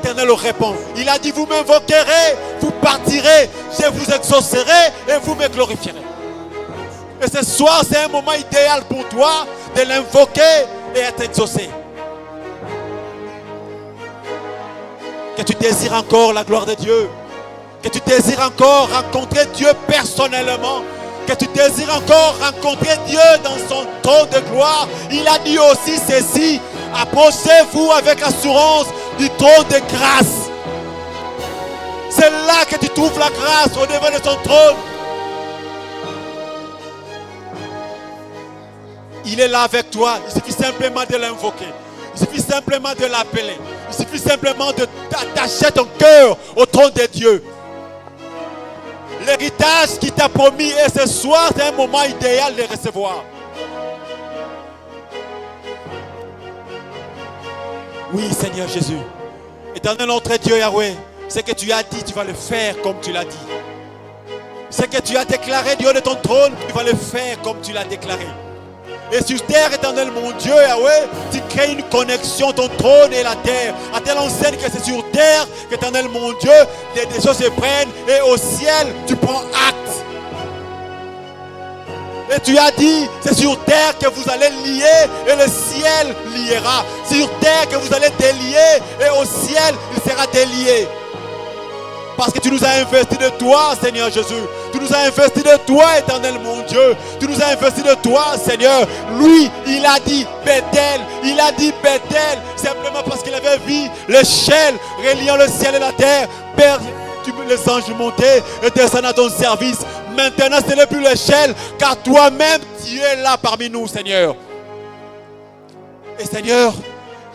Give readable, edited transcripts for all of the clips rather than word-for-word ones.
l'Éternel répond. Il a dit, vous m'invoquerez, vous partirez, je vous exaucerai et vous me glorifierez. Et ce soir, c'est un moment idéal pour toi de l'invoquer et être exaucé. Que tu désires encore la gloire de Dieu. Que tu désires encore rencontrer Dieu personnellement. Que tu désires encore rencontrer Dieu dans son trône de gloire. Il a dit aussi ceci. Approchez-vous avec assurance du trône de grâce. C'est là que tu trouves la grâce au devant de son trône. Il est là avec toi. Il suffit simplement de l'invoquer. Il suffit simplement de l'appeler. Il suffit simplement de t'attacher ton cœur au trône de Dieu. L'héritage qu'il t'a promis et ce soir, c'est un moment idéal de recevoir. Oui, Seigneur Jésus. Éternel notre Dieu Yahweh, ce que tu as dit, tu vas le faire comme tu l'as dit. Ce que tu as déclaré du haut de ton trône, tu vas le faire comme tu l'as déclaré. Et sur terre, éternel mon Dieu, Yahweh, tu crées une connexion, ton trône et la terre. À telle enseigne que c'est sur terre qu'éternel mon Dieu, des choses se prennent et au ciel, tu prends acte. Et tu as dit, c'est sur terre que vous allez lier et le ciel liera. C'est sur terre que vous allez délier et au ciel, il sera délié. Parce que tu nous as investi de toi, Seigneur Jésus. Tu nous as investi de toi, éternel mon Dieu. Tu nous as investi de toi, Seigneur. Lui, il a dit Bethel. Il a dit Bethel. Simplement parce qu'il avait vu l'échelle reliant le ciel et la terre. Père, les anges montaient et descendaient à ton service. Maintenant, ce n'est plus l'échelle, car toi-même, tu es là parmi nous, Seigneur. Et Seigneur,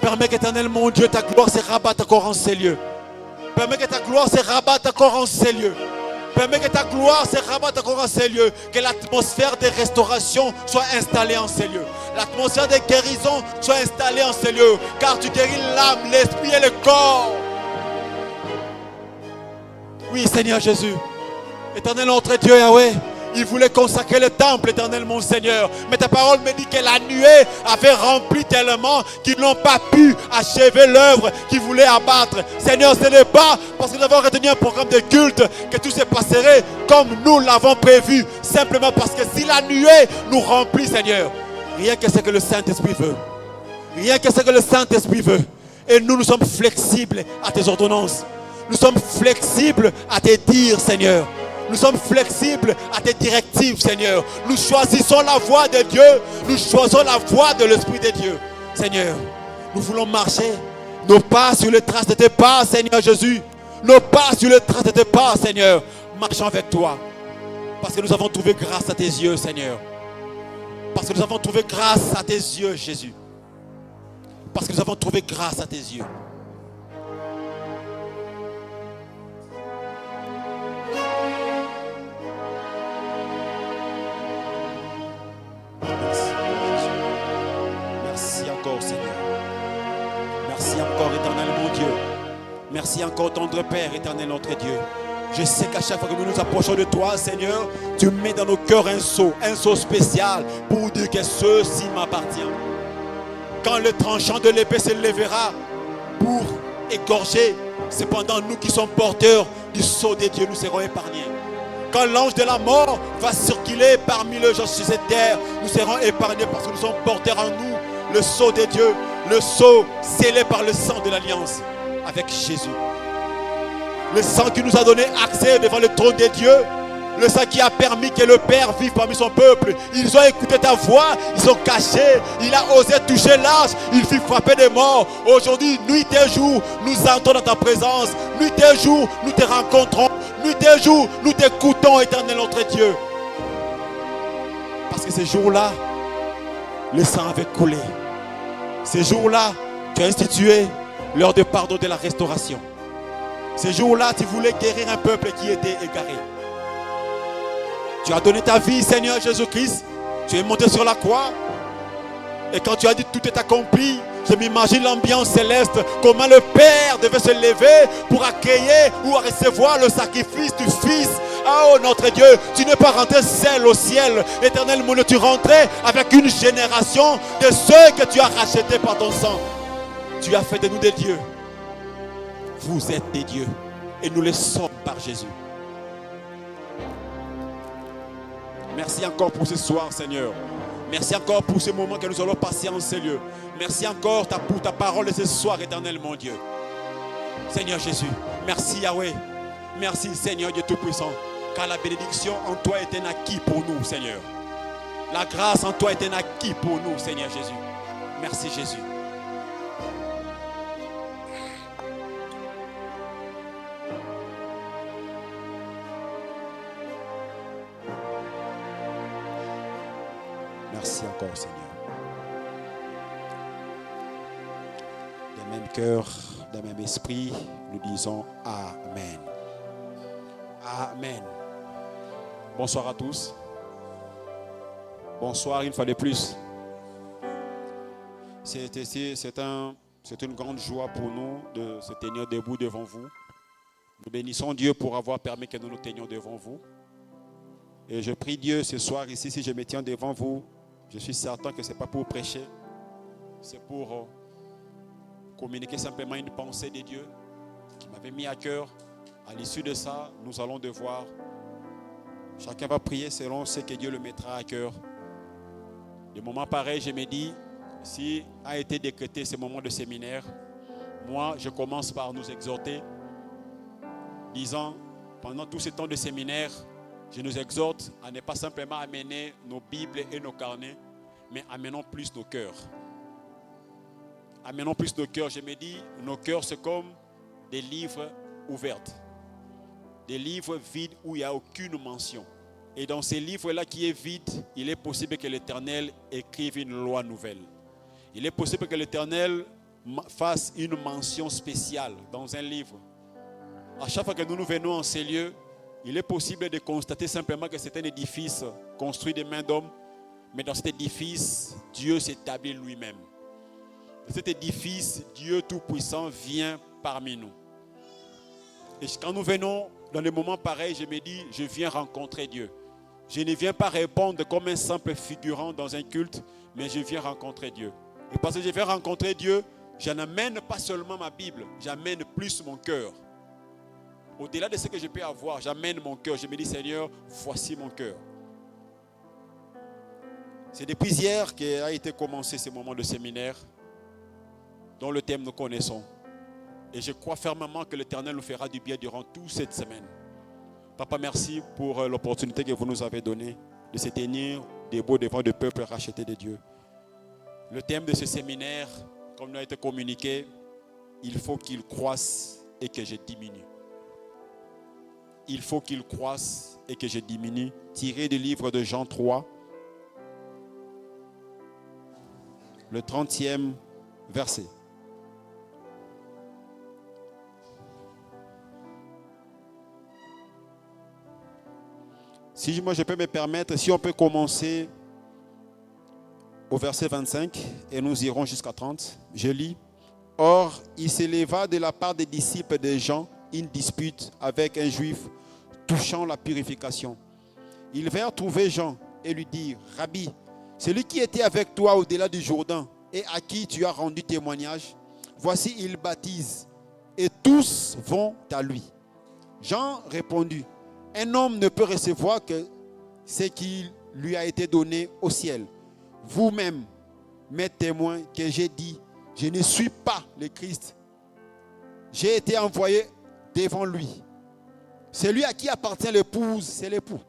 permets qu'éternel mon Dieu, ta gloire se rabatte encore en ces lieux. Permets que ta gloire se rabatte encore en ces lieux. Permets que ta gloire se rabatte encore en ces lieux. Que l'atmosphère de restauration soit installée en ces lieux. L'atmosphère de guérison soit installée en ces lieux. Car tu guéris l'âme, l'esprit et le corps. Oui, Seigneur Jésus. Éternel notre Dieu Yahweh, il voulait consacrer le temple, éternel mon Seigneur. Mais ta parole me dit que la nuée avait rempli tellement qu'ils n'ont pas pu achever l'œuvre qu'ils voulaient abattre. Seigneur, ce n'est pas parce que nous avons retenu un programme de culte que tout se passerait comme nous l'avons prévu. Simplement parce que si la nuée nous remplit, Seigneur, rien que ce que le Saint-Esprit veut. Rien que ce que le Saint-Esprit veut. Et nous sommes flexibles à tes ordonnances. Nous sommes flexibles à tes dires, Seigneur. Nous sommes flexibles à tes directives, Seigneur. Nous choisissons la voie de Dieu. Nous choisissons la voie de l'Esprit de Dieu. Seigneur, nous voulons marcher nos pas sur les traces de tes pas, Seigneur Jésus. Nos pas sur les traces de tes pas, Seigneur. Marchons avec toi. Parce que nous avons trouvé grâce à tes yeux, Seigneur. Parce que nous avons trouvé grâce à tes yeux, Jésus. Parce que nous avons trouvé grâce à tes yeux. Seigneur. Merci encore, éternel mon Dieu. Merci encore, tendre Père, éternel notre Dieu. Je sais qu'à chaque fois que nous nous approchons de toi, Seigneur, tu mets dans nos cœurs un saut spécial pour dire que ceci m'appartient. Quand le tranchant de l'épée se lèvera pour égorger, cependant nous qui sommes porteurs du sceau de Dieu, nous serons épargnés. Quand l'ange de la mort va circuler parmi les gens sur cette terre, nous serons épargnés parce que nous sommes porteurs en nous le sceau de Dieu, le sceau scellé par le sang de l'alliance avec Jésus. Le sang qui nous a donné accès devant le trône de Dieu, le sang qui a permis que le Père vive parmi son peuple. Ils ont écouté ta voix, ils sont cachés, il a osé toucher l'arche, il fut frappé des morts. Aujourd'hui, nuit et jour, nous entrons dans ta présence. Nuit et jour, nous te rencontrons. Nuit et jour, nous t'écoutons, éternel notre Dieu. Parce que ces jours-là, le sang avait coulé. Ces jours-là, tu as institué l'heure de pardon de la restauration. Ces jours-là, tu voulais guérir un peuple qui était égaré. Tu as donné ta vie, Seigneur Jésus-Christ. Tu es monté sur la croix. Et quand tu as dit tout est accompli, je m'imagine l'ambiance céleste. Comment le Père devait se lever pour accueillir ou recevoir le sacrifice du Fils. Oh notre Dieu, tu n'es pas rentré seul au ciel. Éternel mon Dieu, tu rentrais avec une génération de ceux que tu as rachetés par ton sang. Tu as fait de nous des dieux. Vous êtes des dieux et nous le sommes par Jésus. Merci encore pour ce soir, Seigneur. Merci encore pour ce moment que nous allons passer en ces lieux. Merci encore pour ta parole de ce soir, éternel mon Dieu. Seigneur Jésus, merci Yahweh. Merci Seigneur Dieu Tout-Puissant. Car la bénédiction en toi est un acquis pour nous, Seigneur. La grâce en toi est un acquis pour nous, Seigneur Jésus. Merci Jésus. Merci encore, Seigneur. D'un même cœur, d'un même esprit, nous disons Amen. Amen. Bonsoir à tous. Bonsoir une fois de plus. C'est une grande joie pour nous de se tenir debout devant vous. Nous bénissons Dieu pour avoir permis que nous nous tenions devant vous. Et je prie Dieu ce soir ici, si je me tiens devant vous, je suis certain que ce n'est pas pour prêcher, c'est pour communiquer simplement une pensée de Dieu qui m'avait mis à cœur. À l'issue de ça, nous allons devoir, chacun va prier selon ce que Dieu le mettra à cœur. De moments pareils, je me dis, si a été décrété ce moment de séminaire, moi, je commence par nous exhorter, disant, pendant tout ce temps de séminaire, je nous exhorte à ne pas simplement amener nos Bibles et nos carnets, mais amenons plus nos cœurs. Amenons plus nos cœurs. Je me dis, nos cœurs, c'est comme des livres ouverts. Des livres vides où il n'y a aucune mention. Et dans ces livres-là qui est vide, il est possible que l'Éternel écrive une loi nouvelle. Il est possible que l'Éternel fasse une mention spéciale dans un livre. À chaque fois que nous venons en ces lieux, il est possible de constater simplement que c'est un édifice construit de mains d'hommes, mais dans cet édifice, Dieu s'établit lui-même. Dans cet édifice, Dieu Tout-Puissant vient parmi nous. Et quand nous venons dans des moments pareils, je me dis, je viens rencontrer Dieu. Je ne viens pas répondre comme un simple figurant dans un culte, mais je viens rencontrer Dieu. Et parce que je viens rencontrer Dieu, je n'amène pas seulement ma Bible, j'amène plus mon cœur. Au-delà de ce que je peux avoir, j'amène mon cœur. Je me dis, Seigneur, voici mon cœur. C'est depuis hier qu'a été commencé ce moment de séminaire dont le thème nous connaissons. Et je crois fermement que l'Éternel nous fera du bien durant toute cette semaine. Papa, merci pour l'opportunité que vous nous avez donnée de se tenir debout devant le peuple racheté de Dieu. Le thème de ce séminaire, comme nous a été communiqué, il faut qu'il croisse et que je diminue. Il faut qu'il croisse et que je diminue. Tiré du livre de Jean 3, le 30e verset. Si moi je peux me permettre, si on peut commencer au verset 25 et nous irons jusqu'à 30. Je lis. Or, il s'éleva de la part des disciples de Jean une dispute avec un juif touchant la purification. Ils vinrent trouver Jean et lui dirent, Rabbi, celui qui était avec toi au-delà du Jourdain et à qui tu as rendu témoignage, voici il baptise et tous vont à lui. Jean répondit, un homme ne peut recevoir que ce qui lui a été donné au ciel. Vous-même, mes témoins, que j'ai dit, je ne suis pas le Christ. J'ai été envoyé devant lui. Celui à qui appartient l'épouse, c'est l'époux.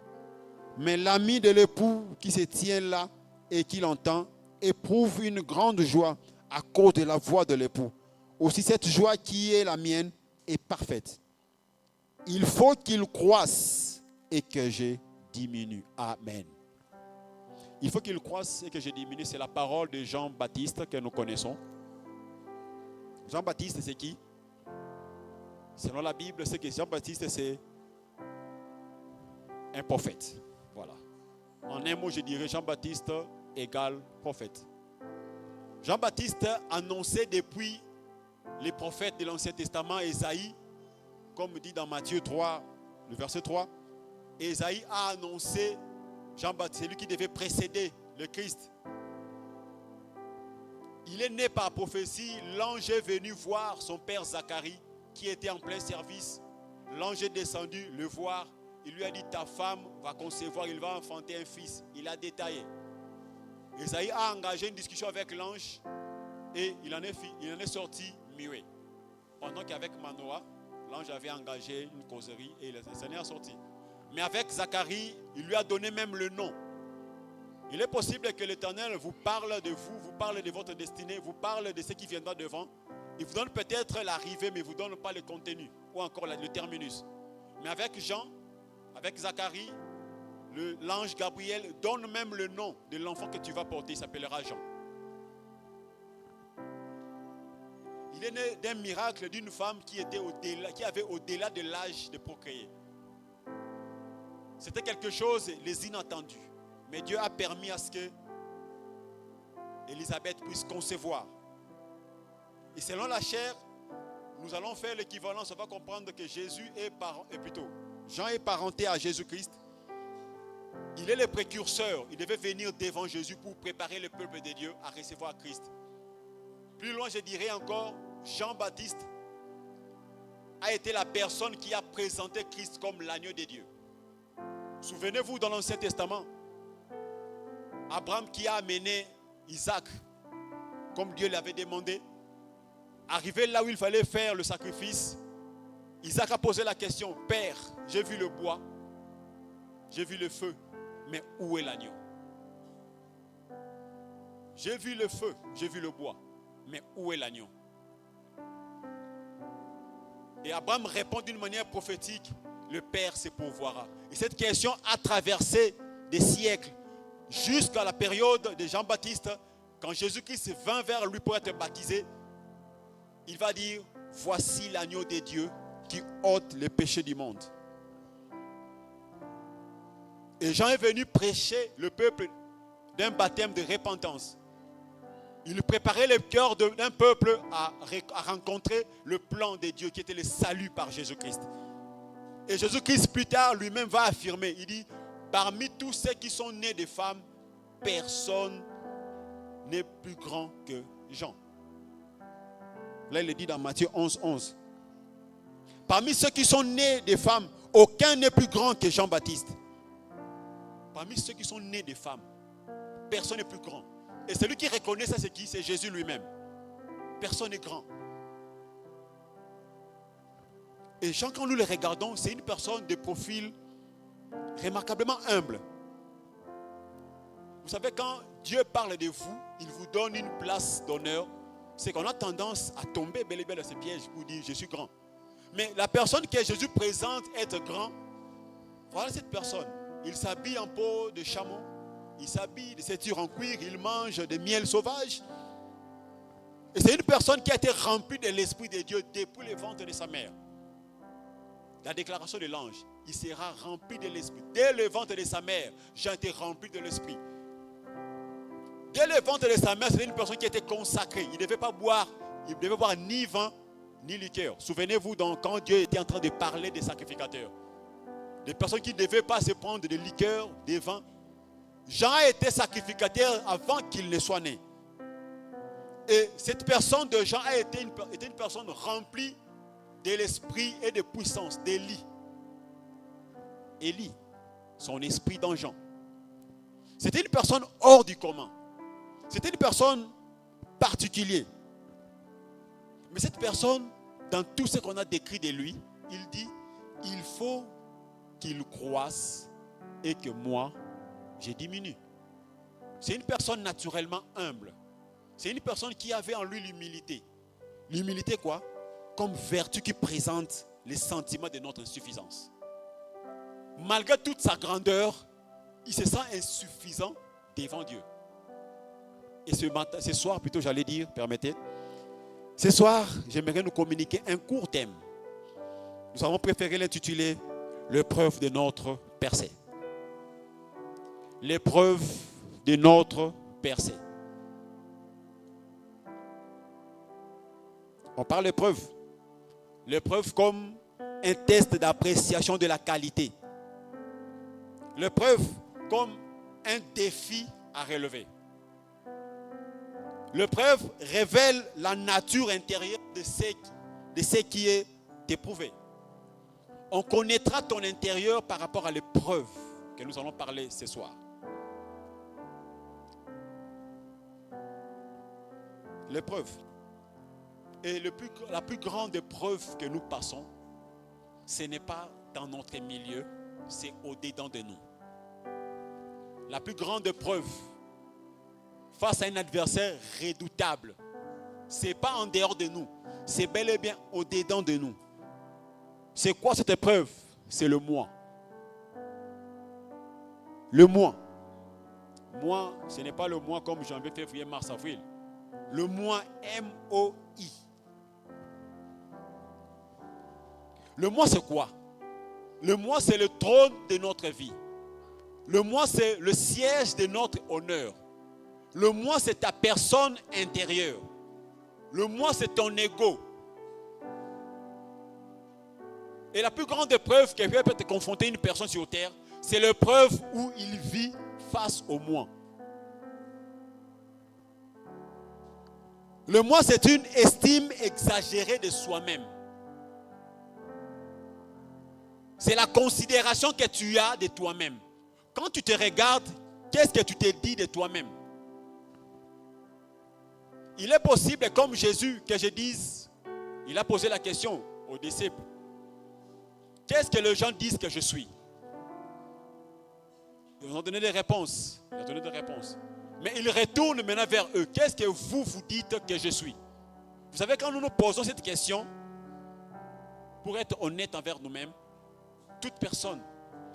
Mais l'ami de l'époux qui se tient là et qui l'entend éprouve une grande joie à cause de la voix de l'époux. Aussi cette joie qui est la mienne est parfaite. Il faut qu'il croisse et que je diminue. Amen. Il faut qu'il croisse et que je diminue. C'est la parole de Jean-Baptiste que nous connaissons. Jean-Baptiste, c'est qui? Selon la Bible, c'est que Jean-Baptiste, c'est un prophète. Voilà. En un mot, je dirais Jean-Baptiste égale prophète. Jean-Baptiste annonçait depuis les prophètes de l'Ancien Testament, Ésaïe, comme dit dans Matthieu 3, le verset 3, Ésaïe a annoncé Jean-Baptiste, c'est lui qui devait précéder le Christ. Il est né par prophétie, l'ange est venu voir son père Zacharie qui était en plein service, l'ange est descendu le voir. Il lui a dit, ta femme va concevoir, il va enfanter un fils. Il a détaillé. Esaïe a engagé une discussion avec l'ange et il en est sorti muet. Pendant qu'avec Manoah, l'ange avait engagé une causerie et il s'en est sorti. Mais avec Zacharie, il lui a donné même le nom. Il est possible que l'Éternel vous parle de vous, vous parle de votre destinée, vous parle de ce qui viendra devant. Il vous donne peut-être l'arrivée, mais il ne vous donne pas le contenu ou encore le terminus. Mais avec Jean, avec Zacharie, l'ange Gabriel donne même le nom de l'enfant que tu vas porter. Il s'appellera Jean. Il est né d'un miracle d'une femme qui avait au-delà de l'âge de procréer. C'était quelque chose, les inattendus. Mais Dieu a permis à ce que Élisabeth puisse concevoir. Et selon la chair, nous allons faire l'équivalence. On va comprendre que Jean est parenté à Jésus-Christ. Il est le précurseur. Il devait venir devant Jésus pour préparer le peuple de Dieu à recevoir Christ. Plus loin, je dirais encore, Jean-Baptiste a été la personne qui a présenté Christ comme l'agneau de Dieu. Souvenez-vous dans l'Ancien Testament, Abraham qui a amené Isaac comme Dieu l'avait demandé. Arrivé là où il fallait faire le sacrifice, Isaac a posé la question, Père, j'ai vu le bois, j'ai vu le feu, mais où est l'agneau? J'ai vu le feu, j'ai vu le bois, mais où est l'agneau? Et Abraham répond d'une manière prophétique, le Père se pourvoira. Et cette question a traversé des siècles jusqu'à la période de Jean-Baptiste. Quand Jésus-Christ vint vers lui pour être baptisé, il va dire, voici l'agneau de Dieu qui ôte les péchés du monde. Et Jean est venu prêcher le peuple d'un baptême de repentance. Il préparait le cœur d'un peuple à rencontrer le plan de Dieu qui était le salut par Jésus-Christ. Et Jésus-Christ plus tard lui-même va affirmer, il dit, parmi tous ceux qui sont nés de femmes, personne n'est plus grand que Jean. Là, il le dit dans Matthieu 11, 11. Parmi ceux qui sont nés de femmes, aucun n'est plus grand que Jean-Baptiste. Parmi ceux qui sont nés de femmes, personne n'est plus grand. Et celui qui reconnaît ça, c'est qui? C'est Jésus lui-même. Personne n'est grand. Et Jean, quand nous le regardons, c'est une personne de profil remarquablement humble. Vous savez, quand Dieu parle de vous, il vous donne une place d'honneur. C'est qu'on a tendance à tomber bel et bien dans ce piège pour dire je suis grand. Mais la personne que Jésus présente être grand, voilà cette personne. Il s'habille en peau de chameau, il s'habille de ceinture en cuir, il mange des miels sauvages. Et c'est une personne qui a été remplie de l'Esprit de Dieu depuis le ventre de sa mère. La déclaration de l'ange, il sera rempli de l'Esprit. Dès le ventre de sa mère, Jean était rempli de l'Esprit. Dès le ventre de sa mère, c'était une personne qui était consacrée. Il ne devait pas boire, il ne devait boire ni vin, ni liqueur. Souvenez-vous donc quand Dieu était en train de parler des sacrificateurs. Des personnes qui ne devaient pas se prendre de liqueur, de vin. Jean était sacrificateur avant qu'il ne soit né. Et cette personne de Jean était une personne remplie de l'esprit et de puissance d'Élie. Élie, son esprit dans Jean. C'était une personne hors du commun. C'était une personne particulière. Mais cette personne, dans tout ce qu'on a décrit de lui, il dit, il faut qu'il croisse et que moi, je diminue. C'est une personne naturellement humble. C'est une personne qui avait en lui l'humilité. L'humilité quoi? Comme vertu qui présente les sentiments de notre insuffisance. Malgré toute sa grandeur, il se sent insuffisant devant Dieu. Et ce soir, plutôt j'allais dire, permettez, ce soir, j'aimerais nous communiquer un court thème. Nous avons préféré l'intituler « L'épreuve de notre percée ». L'épreuve de notre percée. On parle d'épreuve. L'épreuve comme un test d'appréciation de la qualité. L'épreuve comme un défi à relever. L'épreuve révèle la nature intérieure de ce qui est t'éprouver. On connaîtra ton intérieur par rapport à l'épreuve que nous allons parler ce soir. L'épreuve. Et la plus grande épreuve que nous passons, ce n'est pas dans notre milieu, c'est au-dedans de nous. La plus grande épreuve face à un adversaire redoutable, ce n'est pas en dehors de nous, c'est bel et bien au-dedans de nous. C'est quoi cette épreuve? C'est le moi. Le moi. Moi, ce n'est pas le moi comme janvier, février, mars, avril. Le moi, M-O-I. Le moi, c'est quoi? Le moi, c'est le trône de notre vie. Le moi, c'est le siège de notre honneur. Le moi, c'est ta personne intérieure. Le moi, c'est ton ego. Et la plus grande épreuve qui peut te confronter une personne sur terre, c'est l'épreuve où il vit face au moi. Le moi, c'est une estime exagérée de soi-même. C'est la considération que tu as de toi-même. Quand tu te regardes, qu'est-ce que tu te dis de toi-même? Il est possible, comme Jésus, que je dise, il a posé la question aux disciples. Qu'est-ce que les gens disent que je suis? Ils ont donné des réponses. Mais il retourne maintenant vers eux. Qu'est-ce que vous dites que je suis? Vous savez, quand nous nous posons cette question, pour être honnête envers nous-mêmes, toute personne,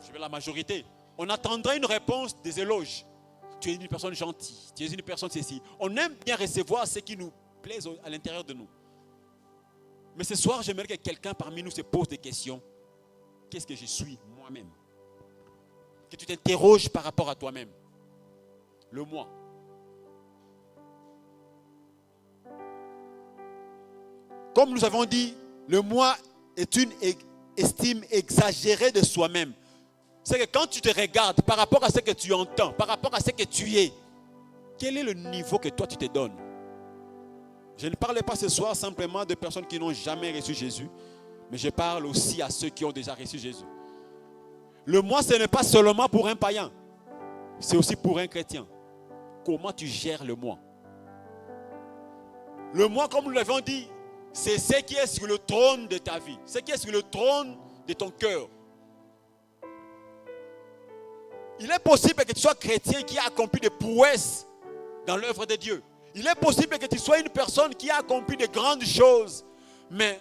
je veux la majorité, on attendrait une réponse des éloges. Tu es une personne gentille, tu es une personne ceci. On aime bien recevoir ce qui nous plaît à l'intérieur de nous. Mais ce soir, j'aimerais que quelqu'un parmi nous se pose des questions. Qu'est-ce que je suis moi-même? Que tu t'interroges par rapport à toi-même. Le moi. Comme nous avons dit, le moi est une estime exagérée de soi-même. C'est que quand tu te regardes par rapport à ce que tu entends, par rapport à ce que tu es, quel est le niveau que toi tu te donnes? Je ne parle pas ce soir simplement de personnes qui n'ont jamais reçu Jésus, mais je parle aussi à ceux qui ont déjà reçu Jésus. Le moi, ce n'est pas seulement pour un païen, c'est aussi pour un chrétien. Comment tu gères le moi? Le moi, comme nous l'avons dit, c'est ce qui est sur le trône de ta vie, ce qui est sur le trône de ton cœur. Il est possible que tu sois chrétien qui a accompli des prouesses dans l'œuvre de Dieu. Il est possible que tu sois une personne qui a accompli de grandes choses, mais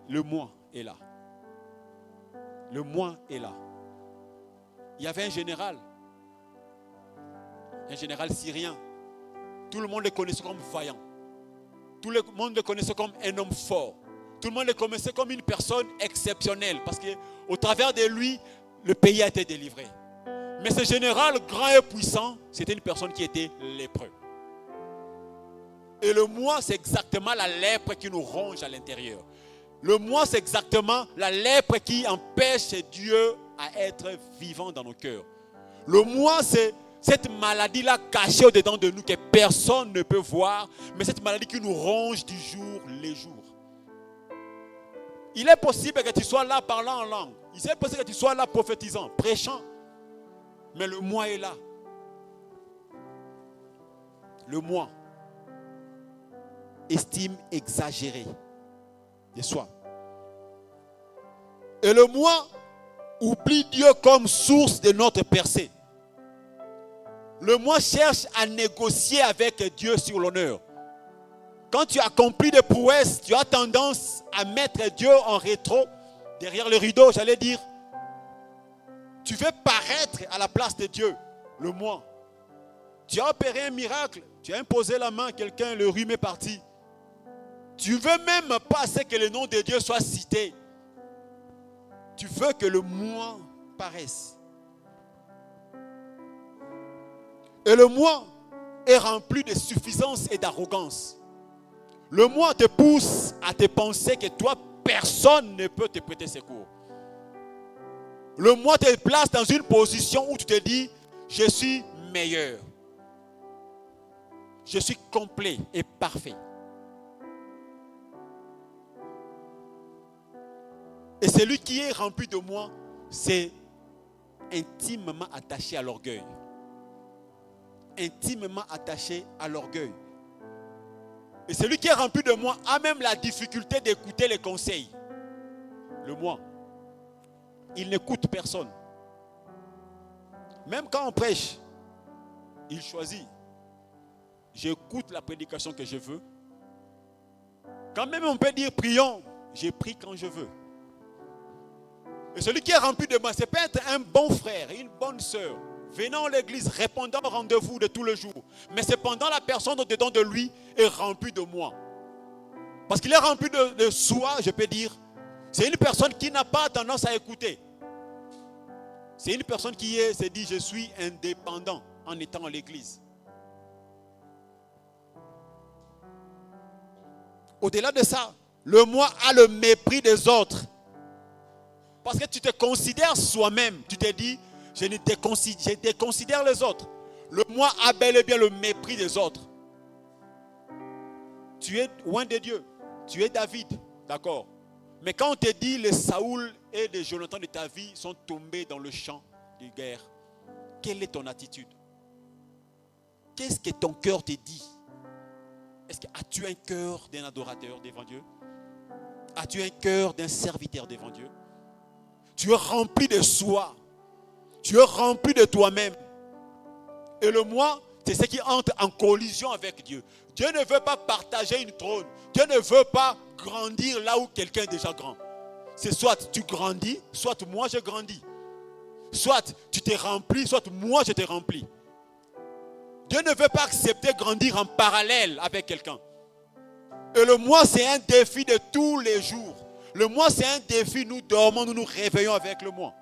le moi est là. Le moi est là. Il y avait un général syrien. Tout le monde le connaissait comme vaillant. Tout le monde le connaissait comme un homme fort. Tout le monde le connaissait comme une personne exceptionnelle parce qu'au travers de lui, le pays a été délivré. Mais ce général grand et puissant, c'était une personne qui était lépreux. Et le moi, c'est exactement la lèpre qui nous ronge à l'intérieur. Le moi, c'est exactement la lèpre qui empêche Dieu à être vivant dans nos cœurs. Le moi, c'est cette maladie-là cachée au-dedans de nous que personne ne peut voir, mais cette maladie qui nous ronge du jour les jours. Il est possible que tu sois là parlant en langue. Il est possible que tu sois là prophétisant, prêchant. Mais le moi est là. Le moi. Estime exagérée de soi. Et le moi oublie Dieu comme source de notre percée. Le moi cherche à négocier avec Dieu sur l'honneur. Quand tu accomplis des prouesses, tu as tendance à mettre Dieu en rétro, derrière le rideau, j'allais dire. Tu veux paraître à la place de Dieu, le moi. Tu as opéré un miracle, tu as imposé la main à quelqu'un, le rhume est parti. Tu ne veux même pas que le nom de Dieu soit cité. Tu veux que le moi paraisse. Et le moi est rempli de suffisance et d'arrogance. Le moi te pousse à te penser que toi, personne ne peut te prêter secours. Le moi te place dans une position où tu te dis, je suis meilleur. Je suis complet et parfait. Et celui qui est rempli de moi, c'est intimement attaché à l'orgueil. Intimement attaché à l'orgueil. Et celui qui est rempli de moi a même la difficulté d'écouter les conseils. Le moi. Il n'écoute personne. Même quand on prêche, il choisit. J'écoute la prédication que je veux. Quand même on peut dire prions, je prie quand je veux. Et celui qui est rempli de moi, c'est peut être un bon frère, une bonne sœur, venant à l'église, répondant au rendez-vous de tous les jours. Mais cependant, la personne au-dedans de lui est remplie de moi. Parce qu'il est rempli de soi, je peux dire. C'est une personne qui n'a pas tendance à écouter. C'est une personne qui s'est dit, je suis indépendant en étant à l'église. Au-delà de ça, le moi a le mépris des autres. Parce que tu te considères soi-même. Tu te dis, je déconsidère les autres. Le moi a bel et bien le mépris des autres. Tu es loin de Dieu. Tu es David, d'accord. Mais quand on te dit, les Saoul et les Jonathan de ta vie sont tombés dans le champ de guerre, quelle est ton attitude? Qu'est-ce que ton cœur te dit? As-tu un cœur d'un adorateur devant Dieu? As-tu un cœur d'un serviteur devant Dieu? Tu es rempli de soi. Tu es rempli de toi-même. Et le moi, c'est ce qui entre en collision avec Dieu. Dieu ne veut pas partager une trône. Dieu ne veut pas grandir là où quelqu'un est déjà grand. C'est soit tu grandis, soit moi je grandis. Soit tu t'es rempli, soit moi je t'ai rempli. Dieu ne veut pas accepter grandir en parallèle avec quelqu'un. Et le moi, c'est un défi de tous les jours. Le moi, c'est un défi. Nous dormons, nous nous réveillons avec le moi.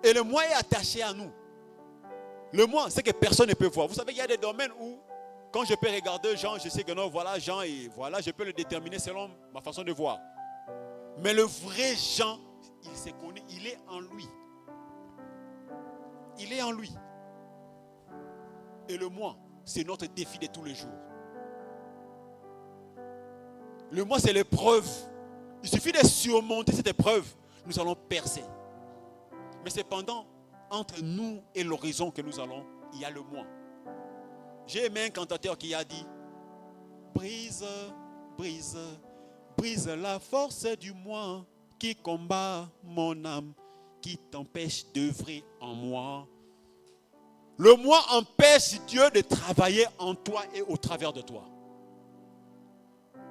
Et le moi est attaché à nous. Le moi, c'est que personne ne peut voir. Vous savez, il y a des domaines où, quand je peux regarder Jean, je sais que non, voilà Jean, et voilà, je peux le déterminer selon ma façon de voir. Mais le vrai Jean, il se connaît, il est en lui. Il est en lui. Et le moi, c'est notre défi de tous les jours. Le moi, c'est l'épreuve. Il suffit de surmonter cette épreuve. Nous allons percer. Mais cependant, entre nous et l'horizon que nous allons, il y a le moi. J'ai aimé un cantateur qui a dit, brise, brise, brise la force du moi qui combat mon âme, qui t'empêche d'œuvrer en moi. Le moi empêche Dieu de travailler en toi et au travers de toi.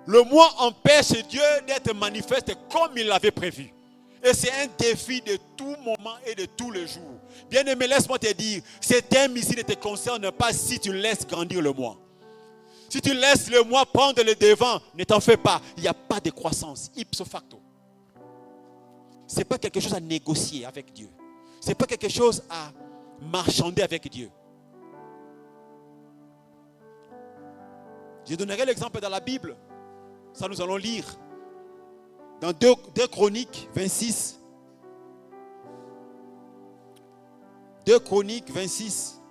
Le moi empêche Dieu d'être manifeste comme il l'avait prévu. Et c'est un défi de tout moment et de tous les jours. Bien-aimé, laisse-moi te dire, cet thème ici ne te concerne pas si tu laisses grandir le moi. Si tu laisses le moi prendre le devant, ne t'en fais pas. Il n'y a pas de croissance, ipso facto. Ce n'est pas quelque chose à négocier avec Dieu. Ce n'est pas quelque chose à marchander avec Dieu. Je donnerai l'exemple dans la Bible. Ça, nous allons lire. Dans 2 Chroniques 26. 2 Chroniques 26.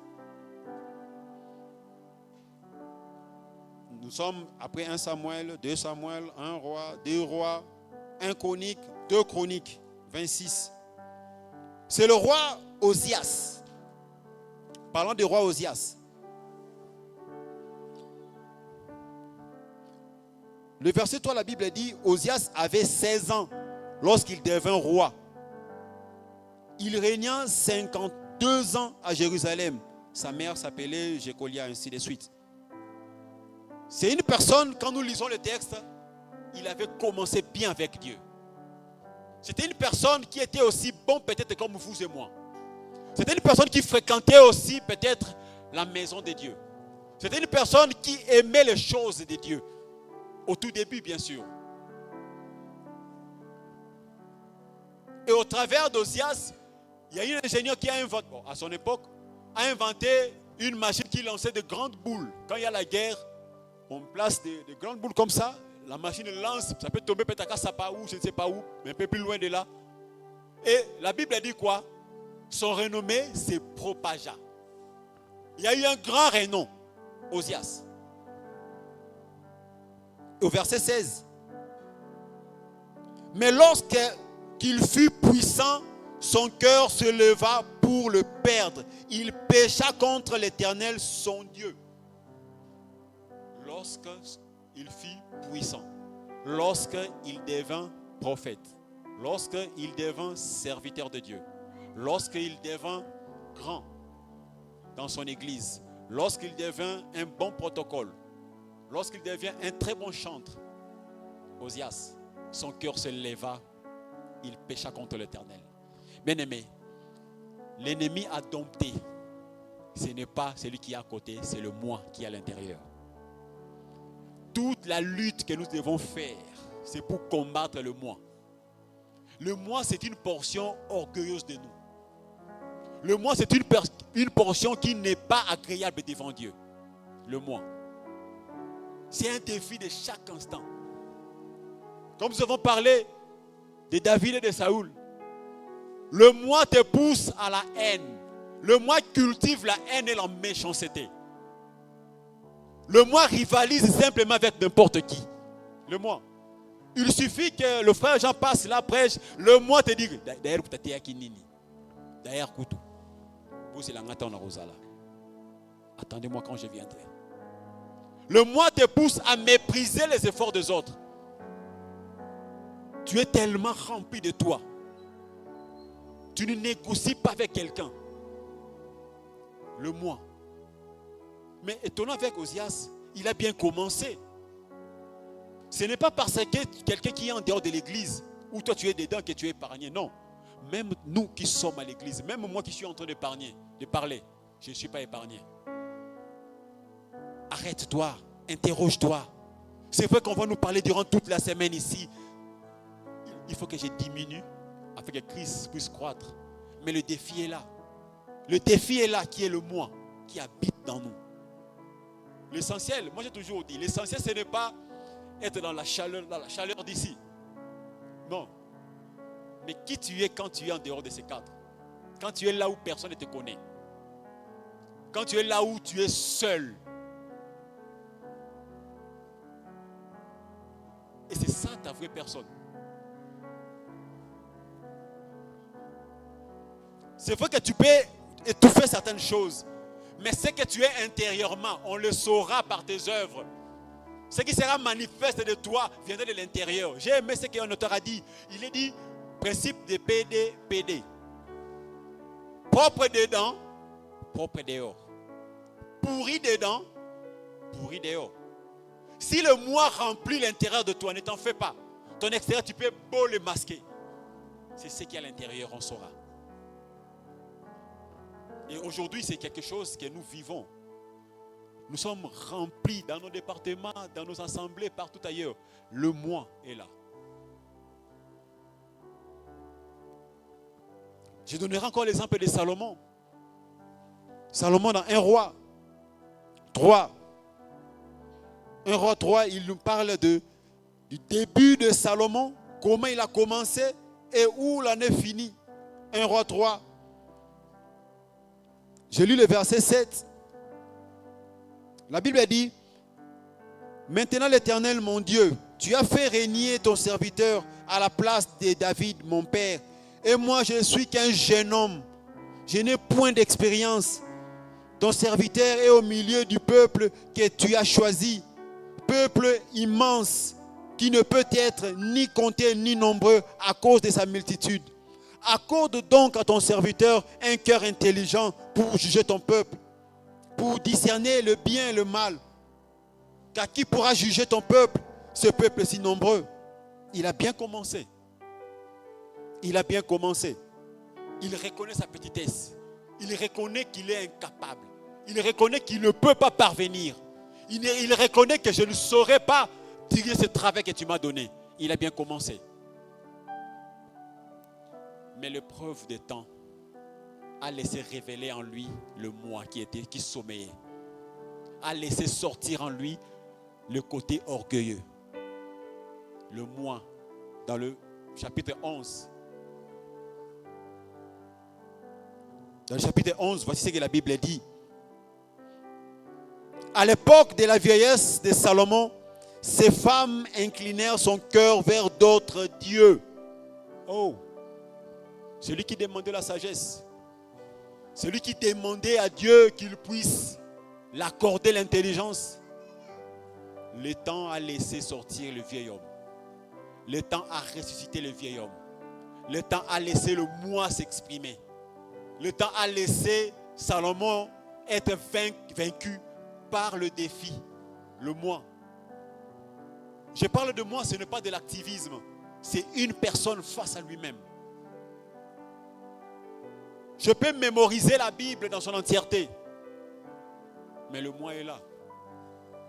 Nous sommes après 1 Samuel, 2 Samuel, 1 roi, 2 rois, 1 Chronique, 2 Chroniques 26. C'est le roi Osias. Parlons du roi Osias. Le verset 3, la Bible dit, Osias avait 16 ans lorsqu'il devint roi. Il régna 52 ans à Jérusalem. Sa mère s'appelait Jécolia, ainsi de suite. C'est une personne, quand nous lisons le texte, il avait commencé bien avec Dieu. C'était une personne qui était aussi bon peut-être comme vous et moi. C'était une personne qui fréquentait aussi peut-être la maison de Dieu. C'était une personne qui aimait les choses de Dieu. Au tout début, bien sûr. Et au travers d'Osias, il y a eu un ingénieur qui a inventé, à son époque, a inventé une machine qui lançait de grandes boules. Quand il y a la guerre, on place de grandes boules comme ça. La machine lance, ça peut tomber peut-être à Sapao, je ne sais pas où, mais un peu plus loin de là. Et la Bible a dit quoi? Son renommé se propagea. Il y a eu un grand renom, Osias. Au verset 16, Mais lorsqu'il fut puissant, son cœur se leva pour le perdre. Il pécha contre l'Éternel, son Dieu. Lorsqu'il fut puissant, lorsqu'il devint prophète, lorsqu'il devint serviteur de Dieu, lorsqu'il devint grand dans son église, lorsqu'il devint un bon protocole, lorsqu'il devient un très bon chantre, Osias, son cœur se leva, il pécha contre l'Éternel. Bien-aimé, l'ennemi a dompté. Ce n'est pas celui qui est à côté, c'est le moi qui est à l'intérieur. Toute la lutte que nous devons faire, c'est pour combattre le moi. Le moi, c'est une portion orgueilleuse de nous. Le moi, c'est une portion qui n'est pas agréable devant Dieu. Le moi. C'est un défi de chaque instant. Comme nous avons parlé de David et de Saoul, le moi te pousse à la haine. Le moi cultive la haine et la méchanceté. Le moi rivalise simplement avec n'importe qui. Le moi. Il suffit que le frère Jean passe la prêche, le moi te dit d'ailleurs peut-être kinini. D'ailleurs couteau. Vous c'est la ngata na rosala. Attendez-moi quand je viendrai. Le moi te pousse à mépriser les efforts des autres. Tu es tellement rempli de toi. Tu ne négocies pas avec quelqu'un. Le moi. Mais étonnant avec Osias, il a bien commencé. Ce n'est pas parce que quelqu'un qui est en dehors de l'église, ou toi tu es dedans que tu es épargné. Non. Même nous qui sommes à l'église, même moi qui suis en train de parler, je ne suis pas épargné. Arrête-toi, interroge-toi. C'est vrai qu'on va nous parler durant toute la semaine ici. Il faut que je diminue afin que Christ puisse croître. Mais le défi est là. Le défi est là qui est le moi, qui habite dans nous. L'essentiel, moi j'ai toujours dit, l'essentiel ce n'est pas être dans la chaleur d'ici. Non. Mais qui tu es quand tu es en dehors de ces cadres? Quand tu es là où personne ne te connaît. Quand tu es là où tu es seul. Et c'est ça ta vraie personne. C'est vrai que tu peux étouffer certaines choses. Mais ce que tu es intérieurement, on le saura par tes œuvres. Ce qui sera manifeste de toi viendra de l'intérieur. J'ai aimé ce qu'un auteur a dit. Il a dit, principe de PD. Propre dedans, propre dehors. Pourri dedans, pourri dehors. Si le moi remplit l'intérieur de toi, ne t'en fais pas. Ton extérieur, tu peux beau le masquer. C'est ce qui est à l'intérieur, on saura. Et aujourd'hui, c'est quelque chose que nous vivons. Nous sommes remplis dans nos départements, dans nos assemblées, partout ailleurs. Le moi est là. Je donnerai encore l'exemple de Salomon. Salomon dans 1 roi 3. 1 roi 3, il nous parle du début de Salomon, comment il a commencé et où l'en est fini. 1 roi 3. Je lis le verset 7. La Bible dit, maintenant l'Éternel mon Dieu, tu as fait régner ton serviteur à la place de David mon père. Et moi je suis qu'un jeune homme. Je n'ai point d'expérience. Ton serviteur est au milieu du peuple que tu as choisi. Peuple immense qui ne peut être ni compté ni nombreux à cause de sa multitude. Accorde donc à ton serviteur un cœur intelligent pour juger ton peuple, pour discerner le bien et le mal. Car qui pourra juger ton peuple, ce peuple si nombreux? Il a bien commencé. Il a bien commencé. Il reconnaît sa petitesse. Il reconnaît qu'il est incapable. Il reconnaît qu'il ne peut pas parvenir. Il reconnaît que je ne saurais pas tirer ce travail que tu m'as donné. Il a bien commencé. Mais l'épreuve des temps a laissé révéler en lui le moi qui sommeillait. A laissé sortir en lui le côté orgueilleux. Le moi, dans le chapitre 11. Dans le chapitre 11, voici ce que la Bible dit. À l'époque de la vieillesse de Salomon, ces femmes inclinèrent son cœur vers d'autres dieux. Oh, celui qui demandait la sagesse, celui qui demandait à Dieu qu'il puisse l'accorder l'intelligence. Le temps a laissé sortir le vieil homme. Le temps a ressuscité le vieil homme. Le temps a laissé le moi s'exprimer. Le temps a laissé Salomon être vaincu par le défi, le moi. Je parle de moi, ce n'est pas de l'activisme. C'est une personne face à lui-même. Je peux mémoriser la Bible dans son entièreté. Mais le moi est là.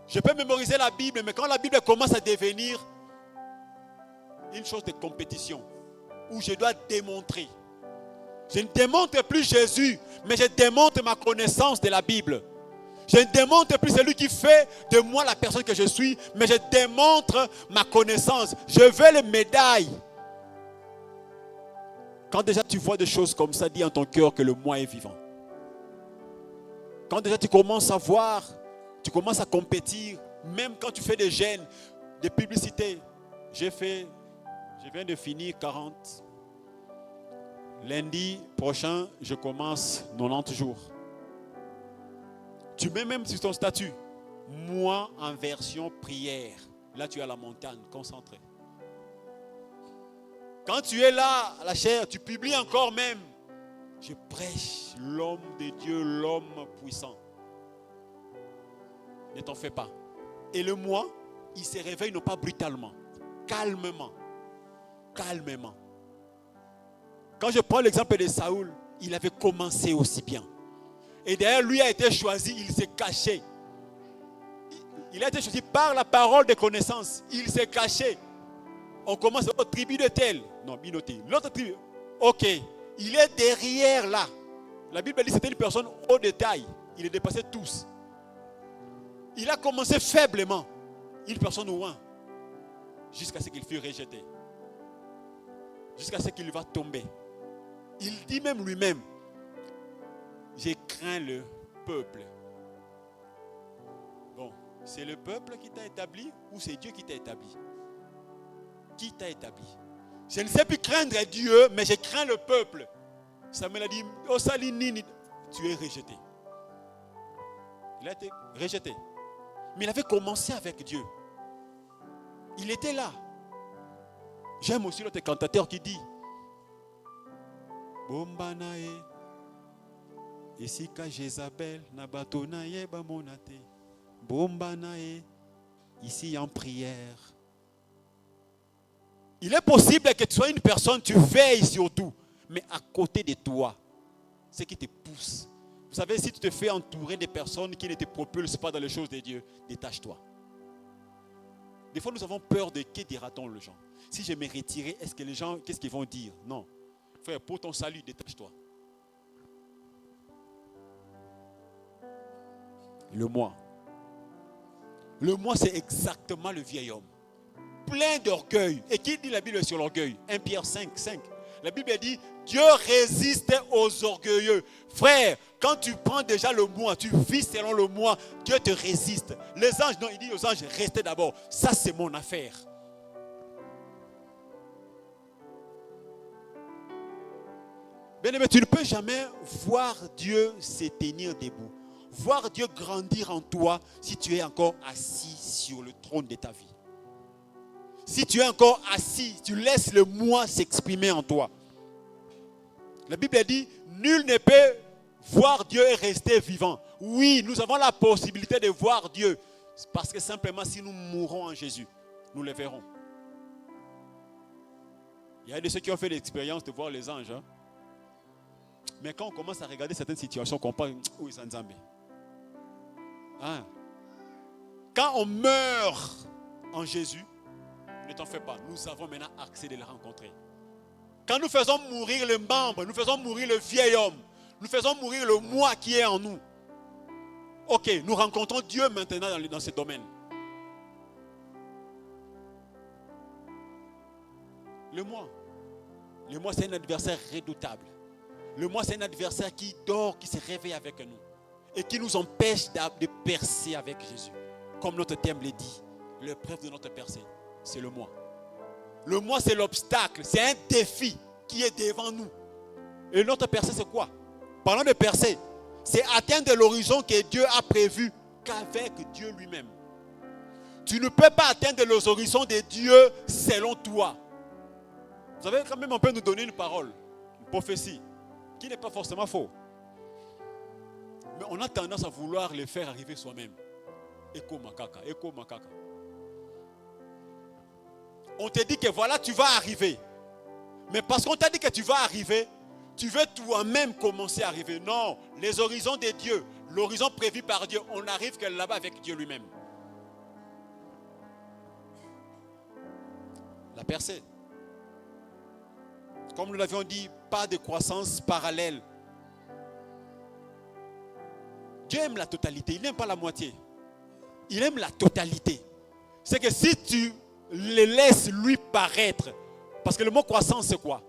Je peux mémoriser la Bible, mais quand la Bible commence à devenir une chose de compétition, où je dois démontrer. Je ne démontre plus Jésus, mais je démontre ma connaissance de la Bible. Je ne démontre plus celui qui fait de moi la personne que je suis, mais je démontre ma connaissance. Je veux les médailles. Quand déjà tu vois des choses comme ça, dis en ton cœur que le moi est vivant. Quand déjà tu commences à voir, tu commences à compétir, même quand tu fais des gènes, des publicités. Je viens de finir 40. Lundi prochain, je commence 90 jours. Tu mets même sur ton statut, moi en version prière. Là, tu es à la montagne, concentré. Quand tu es là, à la chair, tu publies encore même. Je prêche l'homme de Dieu, l'homme puissant. Ne t'en fais pas. Et le moi, il se réveille non pas brutalement, calmement. Calmement. Quand je prends l'exemple de Saoul, il avait commencé aussi bien. Et d'ailleurs, lui a été choisi, il s'est caché. Il a été choisi par la parole de connaissance. Il s'est caché. On commence au tribu de tel. Non, Binoté. L'autre tribu. Ok. Il est derrière là. La Bible dit que c'était une personne au détail. Il est dépassé tous. Il a commencé faiblement. Une personne au loin. Jusqu'à ce qu'il fût rejeté. Jusqu'à ce qu'il va tomber. Il dit même lui-même, j'ai craint le peuple. Bon, c'est le peuple qui t'a établi ou c'est Dieu qui t'a établi? Qui t'a établi? Je ne sais plus craindre Dieu, mais je crains le peuple. Samuel a dit, oh Salinini, tu es rejeté. Il a été rejeté. Mais il avait commencé avec Dieu. Il était là. J'aime aussi l'autre cantateur qui dit Bombanae Esika Jézabel Nabatonaye Bamonate Bombanae ici en prière. Il est possible que tu sois une personne, tu veilles sur tout, mais à côté de toi, ce qui te pousse. Vous savez, si tu te fais entourer de personnes qui ne te propulsent pas dans les choses de Dieu, détache-toi. Des fois, nous avons peur de que dira-t-on les gens. Si je me retirais, est-ce que les gens, qu'est-ce qu'ils vont dire? Non. Frère, pour ton salut, détache-toi. Le moi. Le moi, c'est exactement le vieil homme. Plein d'orgueil. Et qui dit la Bible sur l'orgueil? 1 Pierre 5. La Bible dit, Dieu résiste aux orgueilleux. Frère, quand tu prends déjà le moi, tu vis selon le moi, Dieu te résiste. Les anges, non, il dit aux anges, restez d'abord. Ça, c'est mon affaire. Bien-aimé, tu ne peux jamais voir Dieu se tenir debout. Voir Dieu grandir en toi si tu es encore assis sur le trône de ta vie. Si tu es encore assis, tu laisses le moi s'exprimer en toi. La Bible dit, nul ne peut voir Dieu et rester vivant. Oui, nous avons la possibilité de voir Dieu. Parce que simplement, si nous mourrons en Jésus, nous le verrons. Il y a de ceux qui ont fait l'expérience de voir les anges. Hein? Mais quand on commence à regarder certaines situations, on comprend où ils sont Nzambé. Hein? Quand on meurt en Jésus, ne t'en fais pas, nous avons maintenant accès de le rencontrer. Quand nous faisons mourir le membre, nous faisons mourir le vieil homme, nous faisons mourir le moi qui est en nous. Ok, nous rencontrons Dieu maintenant dans ce domaine. Le moi, c'est un adversaire redoutable. Le moi, c'est un adversaire qui dort, qui se réveille avec nous et qui nous empêche de percer avec Jésus. Comme notre thème le dit, l'épreuve de notre percée, c'est le moi. Le moi, c'est l'obstacle, c'est un défi qui est devant nous. Et notre percée, c'est quoi? Parlant de percée, c'est atteindre l'horizon que Dieu a prévu qu'avec Dieu lui-même. Tu ne peux pas atteindre les horizons de Dieu selon toi. Vous savez, quand même, on peut nous donner une parole, une prophétie, qui n'est pas forcément faux. Mais on a tendance à vouloir les faire arriver soi-même. Écho makaka, écho makaka. On te dit que voilà, tu vas arriver. Mais parce qu'on t'a dit que tu vas arriver, tu veux toi-même commencer à arriver. Non, les horizons de Dieu, l'horizon prévu par Dieu, on n'arrive que là-bas avec Dieu lui-même. La percée. Comme nous l'avions dit, pas de croissance parallèle. Dieu aime la totalité, il n'aime pas la moitié. Il aime la totalité. C'est que si tu le laisses lui paraître, parce que le mot croissance c'est quoi?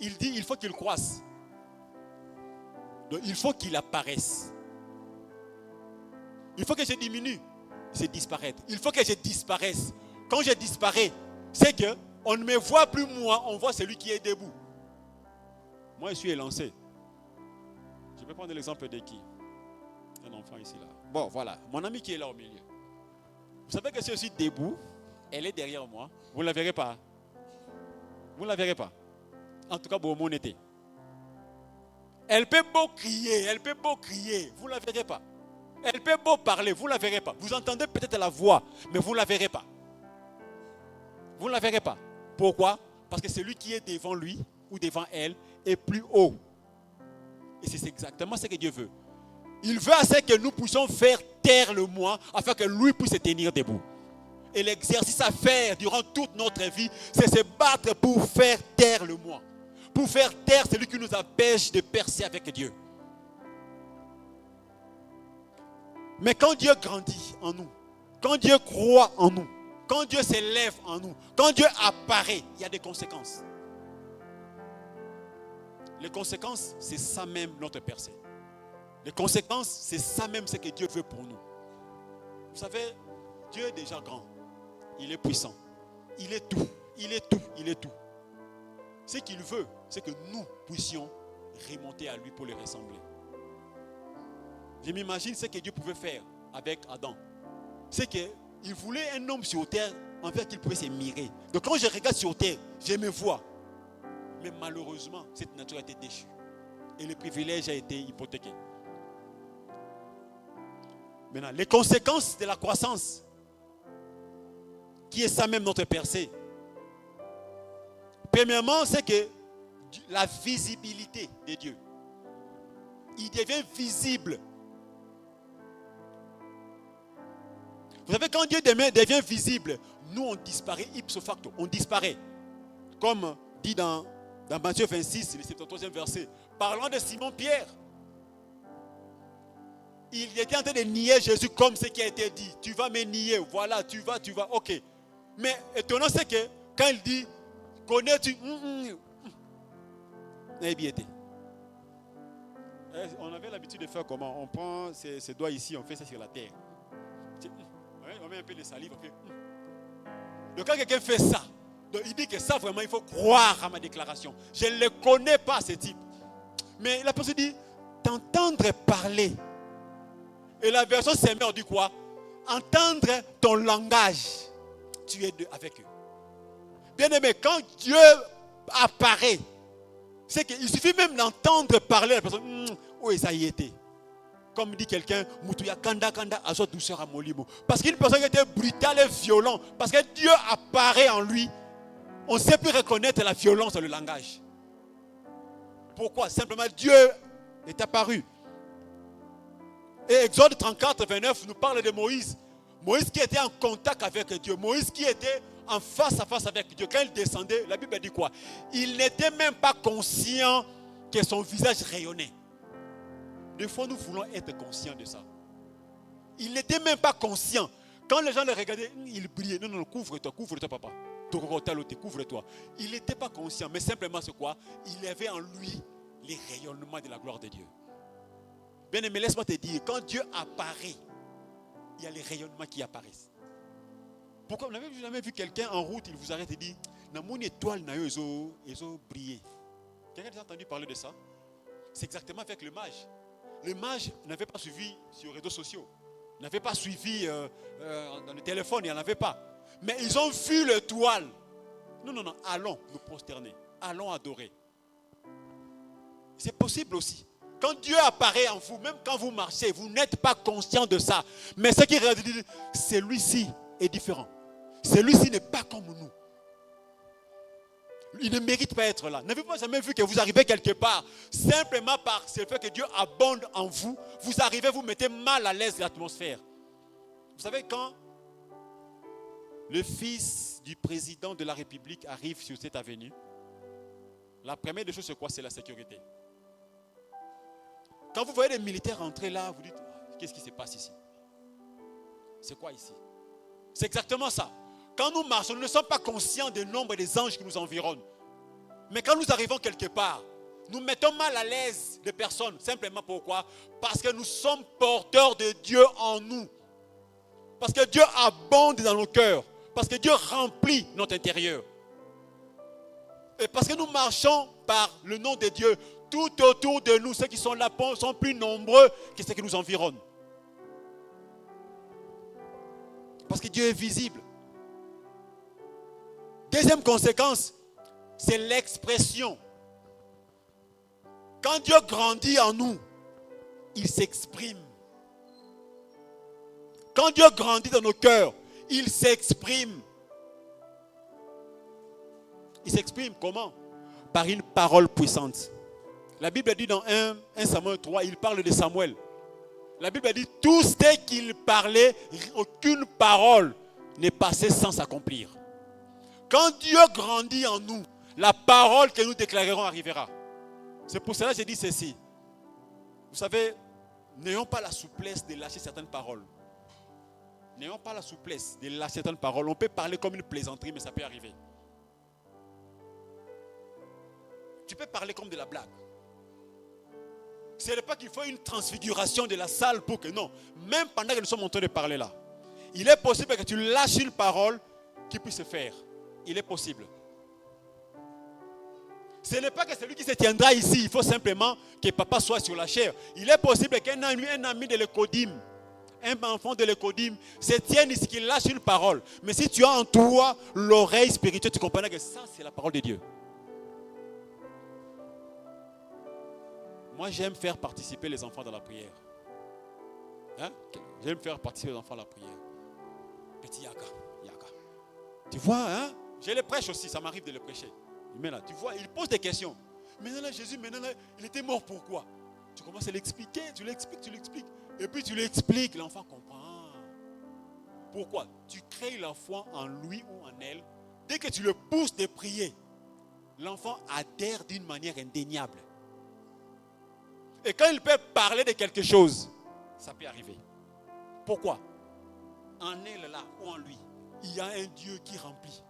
Il dit il faut qu'il croisse. Donc il faut qu'il apparaisse. Il faut que je diminue, c'est disparaître. Il faut que je disparaisse. Quand je disparais, c'est que on ne me voit plus moi, on voit celui qui est debout. Moi je suis élancé. Je vais prendre l'exemple de qui? Un enfant ici là. Bon voilà, mon ami qui est là au milieu. Vous savez que si je suis debout, elle est derrière moi. Vous ne la verrez pas. Vous ne la verrez pas. En tout cas, pour mon été. Elle peut beau crier, vous ne la verrez pas. Elle peut beau parler, vous ne la verrez pas. Vous entendez peut-être la voix, mais vous ne la verrez pas. Vous ne la verrez pas. Pourquoi? Parce que celui qui est devant lui ou devant elle est plus haut. Et c'est exactement ce que Dieu veut. Il veut assez que nous puissions faire taire le moi afin que lui puisse se tenir debout. Et l'exercice à faire durant toute notre vie, c'est se battre pour faire taire le moi. Pour faire taire celui qui nous empêche de percer avec Dieu. Mais quand Dieu grandit en nous, quand Dieu croit en nous, quand Dieu s'élève en nous, quand Dieu apparaît, il y a des conséquences. Les conséquences, c'est ça même notre percée. Les conséquences, c'est ça même ce que Dieu veut pour nous. Vous savez, Dieu est déjà grand. Il est puissant. Il est tout. Il est tout. Il est tout. Ce qu'il veut, c'est que nous puissions remonter à lui pour le ressembler. Je m'imagine ce que Dieu pouvait faire avec Adam. C'est qu'il voulait un homme sur terre envers qu'il pouvait s'admirer. Donc quand je regarde sur terre, je me vois. Mais malheureusement, cette nature a été déchue. Et le privilège a été hypothéqué. Maintenant, les conséquences de la croissance, qui est ça même notre percée. Premièrement, c'est que la visibilité de Dieu. Il devient visible. Vous savez, quand Dieu devient visible, nous on disparaît ipso facto, on disparaît. Comme dit dans Matthieu 26, le 73e verset, parlant de Simon-Pierre. Il était en train de nier Jésus comme ce qui a été dit. Tu vas me nier, voilà, tu vas, ok. Mais étonnant, c'est que quand il dit, connais-tu, on avait l'habitude de faire comment? On prend ses doigts ici, on fait ça sur la terre. On met un peu de salive, on fait. Donc quand quelqu'un fait ça, donc il dit que ça vraiment, il faut croire à ma déclaration. Je ne le connais pas, ce type. Mais la personne dit, t'entendre parler. Et la version Seigneur dit quoi? Entendre ton langage. Tu es avec eux. Bien aimé, quand Dieu apparaît, c'est qu'il suffit même d'entendre parler la personne. Oui, ça y était. Comme dit quelqu'un, Mutuya Kanda Kanda Azo douceur à Molimo. Parce qu'une personne qui était brutale et violente, parce que Dieu apparaît en lui, on ne sait plus reconnaître la violence dans le langage. Pourquoi? Simplement Dieu est apparu. Et Exode 34, 29 nous parle de Moïse. Moïse qui était en contact avec Dieu. Moïse qui était en face à face avec Dieu. Quand il descendait, la Bible dit quoi? Il n'était même pas conscient que son visage rayonnait. Des fois, nous voulons être conscients de ça. Il n'était même pas conscient. Quand les gens le regardaient, il brillait. Non, non, couvre-toi, papa. Couvre-toi. Il n'était pas conscient, mais simplement c'est quoi? Il avait en lui les rayonnements de la gloire de Dieu. Bien aimé, laisse-moi te dire, quand Dieu apparaît, il y a les rayonnements qui apparaissent. Pourquoi vous n'avez jamais vu quelqu'un en route, il vous arrête et dit, dans mon étoile, ils ont brillé. Quelqu'un a déjà entendu parler de ça? C'est exactement avec le mage. Le mage n'avait pas suivi sur les réseaux sociaux. N'avait pas suivi dans le téléphone, il n'y en avait pas. Mais ils ont vu l'étoile. Non, allons nous prosterner. Allons adorer. C'est possible aussi. Quand Dieu apparaît en vous, même quand vous marchez, vous n'êtes pas conscient de ça. Mais ce qui réalise, celui-ci est différent. Celui-ci n'est pas comme nous. Il ne mérite pas être là. N'avez-vous jamais vu que vous arrivez quelque part, simplement par ce fait que Dieu abonde en vous, vous arrivez, vous mettez mal à l'aise l'atmosphère. Vous savez, quand le fils du président de la République arrive sur cette avenue, la première des choses, c'est quoi? C'est la sécurité. Quand vous voyez les militaires entrer là, vous dites, qu'est-ce qui se passe ici? C'est quoi ici? C'est exactement ça. Quand nous marchons, nous ne sommes pas conscients du nombre des anges qui nous environnent. Mais quand nous arrivons quelque part, nous mettons mal à l'aise des personnes. Simplement pourquoi? Parce que nous sommes porteurs de Dieu en nous. Parce que Dieu abonde dans nos cœurs. Parce que Dieu remplit notre intérieur. Et parce que nous marchons par le nom de Dieu, tout autour de nous, ceux qui sont là sont plus nombreux que ceux qui nous environnent. Parce que Dieu est visible. Deuxième conséquence, c'est l'expression. Quand Dieu grandit en nous, il s'exprime. Quand Dieu grandit dans nos cœurs, il s'exprime. Il s'exprime comment? Par une parole puissante. La Bible dit dans 1 Samuel 3, il parle de Samuel. La Bible dit, tout ce qu'il parlait, aucune parole n'est passée sans s'accomplir. Quand Dieu grandit en nous, la parole que nous déclarerons arrivera. C'est pour cela que j'ai dit ceci. Vous savez, n'ayons pas la souplesse de lâcher certaines paroles. N'ayons pas la souplesse de lâcher certaines paroles. On peut parler comme une plaisanterie, mais ça peut arriver. Tu peux parler comme de la blague. Ce n'est pas qu'il faut une transfiguration de la salle pour que non. Même pendant que nous sommes en train de parler là, il est possible que tu lâches une parole qui puisse se faire. Il est possible. Ce n'est pas que celui qui se tiendra ici, il faut simplement que papa soit sur la chair. Il est possible qu'un ami de l'écodim, un enfant de l'écodim, se tienne ici, qu'il lâche une parole. Mais si tu as en toi l'oreille spirituelle, tu comprends que ça, c'est la parole de Dieu. Moi, j'aime faire participer les enfants dans la prière. Hein? J'aime faire participer les enfants dans la prière. Petit Yaka. Tu vois, hein? Je les prêche aussi, ça m'arrive de les prêcher. Mais là, tu vois, il pose des questions. Maintenant là, Jésus, il était mort pourquoi? Tu commences à l'expliquer, tu l'expliques. Et puis tu l'expliques, l'enfant comprend. Pourquoi? Tu crées la foi en lui ou en elle. Dès que tu le pousses de prier, l'enfant adhère d'une manière indéniable. Et quand il peut parler de quelque chose, ça peut arriver. Pourquoi? En elle là ou en lui, il y a un Dieu qui remplit.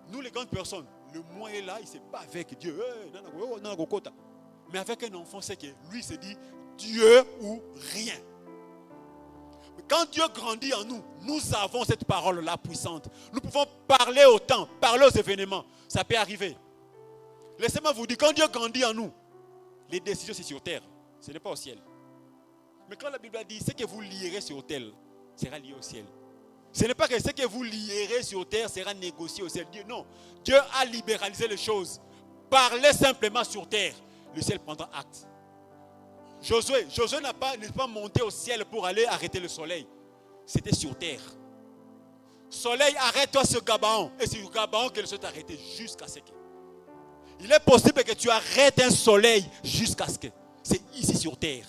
Nous les grandes personnes, le moi est là, il ne se bat avec Dieu. Mais avec un enfant, c'est que lui se dit Dieu ou rien. Quand Dieu grandit en nous, nous avons cette parole-là puissante. Nous pouvons parler au temps, parler aux événements. Ça peut arriver. Laissez-moi vous dire, quand Dieu grandit en nous, les décisions c'est sur terre, ce n'est pas au ciel. Mais quand la Bible dit, ce que vous lierez sur terre sera lié au ciel. Ce n'est pas que ce que vous lierez sur terre sera négocié au ciel. Non, Dieu a libéralisé les choses. Parlez simplement sur terre, le ciel prendra acte. Josué n'est pas monté au ciel pour aller arrêter le soleil. C'était sur terre. Soleil, arrête-toi sur Gabaon. Et c'est sur Gabaon que le soleil est arrêté jusqu'à ce que. Il est possible que tu arrêtes un soleil jusqu'à ce que. C'est ici sur terre.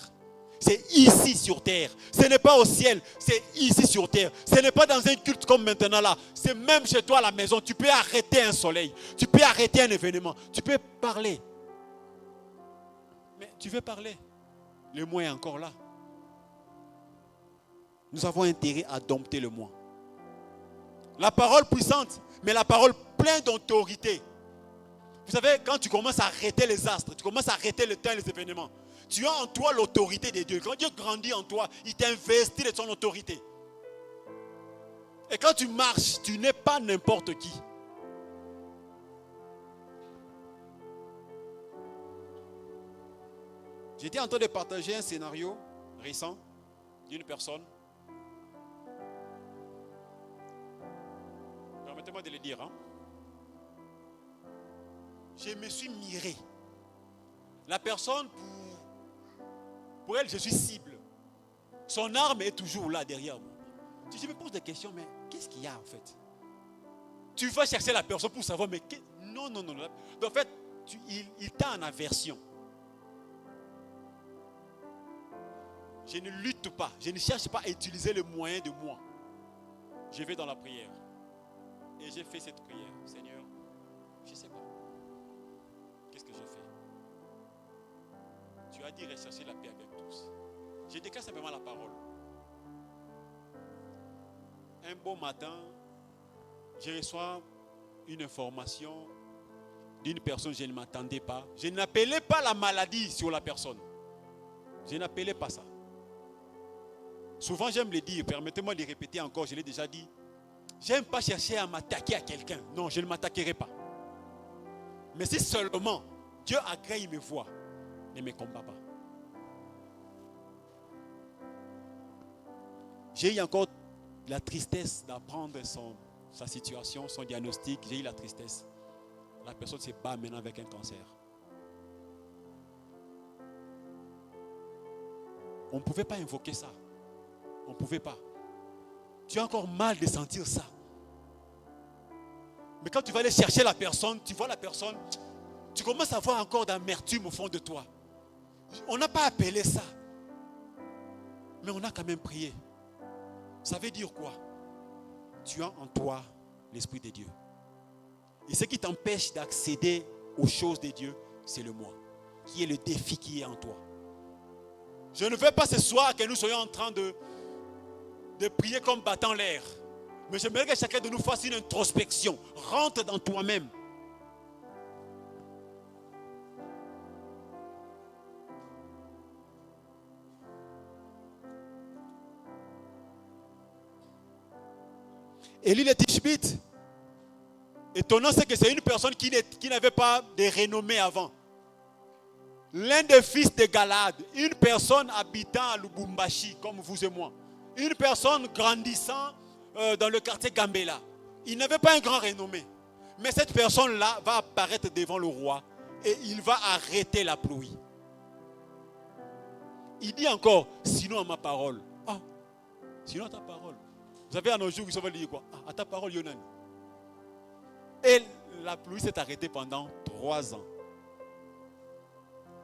C'est ici sur terre. Ce n'est pas au ciel, c'est ici sur terre. Ce n'est pas dans un culte comme maintenant là. C'est même chez toi à la maison. Tu peux arrêter un soleil. Tu peux arrêter un événement. Tu peux parler. Mais tu veux parler. Le moi est encore là. Nous avons intérêt à dompter le moi. La parole puissante, mais la parole pleine d'autorité. Vous savez, quand tu commences à arrêter les astres, tu commences à arrêter le temps et les événements, tu as en toi l'autorité de Dieu. Quand Dieu grandit en toi, il t'investit de son autorité. Et quand tu marches, tu n'es pas n'importe qui. J'étais en train de partager un scénario récent d'une personne. Permettez-moi de le dire. Je me suis miré. La personne, pour elle, je suis cible. Son arme est toujours là derrière moi. Je me pose des questions, mais qu'est-ce qu'il y a en fait? Tu vas chercher la personne pour savoir, mais non. En fait, il t'a en aversion. Je ne lutte pas, je ne cherche pas à utiliser le moyen de moi. Je vais dans la prière. Et j'ai fait cette prière. Seigneur, je ne sais pas. Qu'est-ce que je fais? Tu as dit rechercher la paix avec tous. Je déclare simplement la parole. Un bon matin, je reçois une information d'une personne que je ne m'attendais pas. Je n'appelais pas la maladie sur la personne. Je n'appelais pas ça. Souvent j'aime le dire, permettez-moi de le répéter encore, je l'ai déjà dit. J'aime pas chercher à m'attaquer à quelqu'un. Non, je ne m'attaquerai pas. Mais si seulement Dieu agrée mes voix, ne me combat pas. J'ai eu encore la tristesse d'apprendre sa situation, son diagnostic. J'ai eu la tristesse. La personne se bat maintenant avec un cancer. On ne pouvait pas invoquer ça. On ne pouvait pas. Tu as encore mal de sentir ça. Mais quand tu vas aller chercher la personne, tu vois la personne, tu commences à avoir encore d'amertume au fond de toi. On n'a pas appelé ça. Mais on a quand même prié. Ça veut dire quoi? Tu as en toi l'Esprit de Dieu. Et ce qui t'empêche d'accéder aux choses de Dieu, c'est le moi, qui est le défi qui est en toi. Je ne veux pas ce soir que nous soyons en train de prier comme battant l'air. Mais j'aimerais que chacun de nous fasse une introspection. Rentre dans toi-même. Élie le Tishbite, étonnant, c'est que c'est une personne qui n'avait pas de renommée avant. L'un des fils de Galad, une personne habitant à Lubumbashi, comme vous et moi. Une personne grandissant dans le quartier Gambela. Il n'avait pas un grand renommé. Mais cette personne-là va apparaître devant le roi et il va arrêter la pluie. Il dit encore, sinon à ma parole. Ah, sinon à ta parole. Vous savez, à nos jours, ils vont dire quoi? Ah, à ta parole, Yonan. Et la pluie s'est arrêtée pendant 3 ans.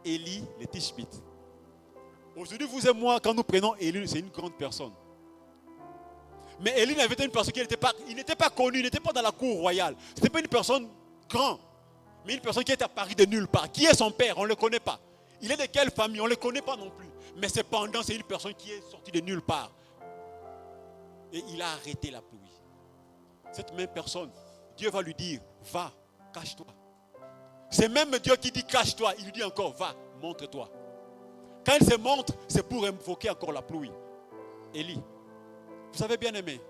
Élie, le Tishbite. Aujourd'hui, vous et moi, quand nous prenons Élie, c'est une grande personne. Mais Élie n'avait été une personne qui n'était pas connu, il n'était pas dans la cour royale. Ce n'était pas une personne grande, mais une personne qui est apparue de nulle part. Qui est son père? On ne le connaît pas. Il est de quelle famille? On ne le connaît pas non plus. Mais cependant, c'est une personne qui est sortie de nulle part. Et il a arrêté la pluie. Cette même personne, Dieu va lui dire, va, cache-toi. C'est même Dieu qui dit cache-toi. Il lui dit encore, va, montre-toi. Quand il se montre, c'est pour invoquer encore la pluie. Élie, vous savez bien aimé,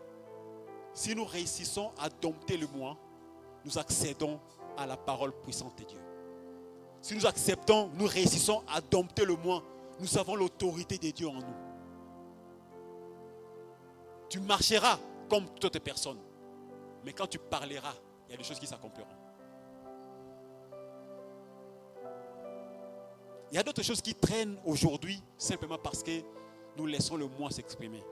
si nous réussissons à dompter le moi, nous accédons à la parole puissante de Dieu. Si nous acceptons, nous réussissons à dompter le moi, nous avons l'autorité de Dieu en nous. Tu marcheras comme toute autre personne. Mais quand tu parleras, il y a des choses qui s'accompliront. Il y a d'autres choses qui traînent aujourd'hui simplement parce que nous laissons le moi s'exprimer.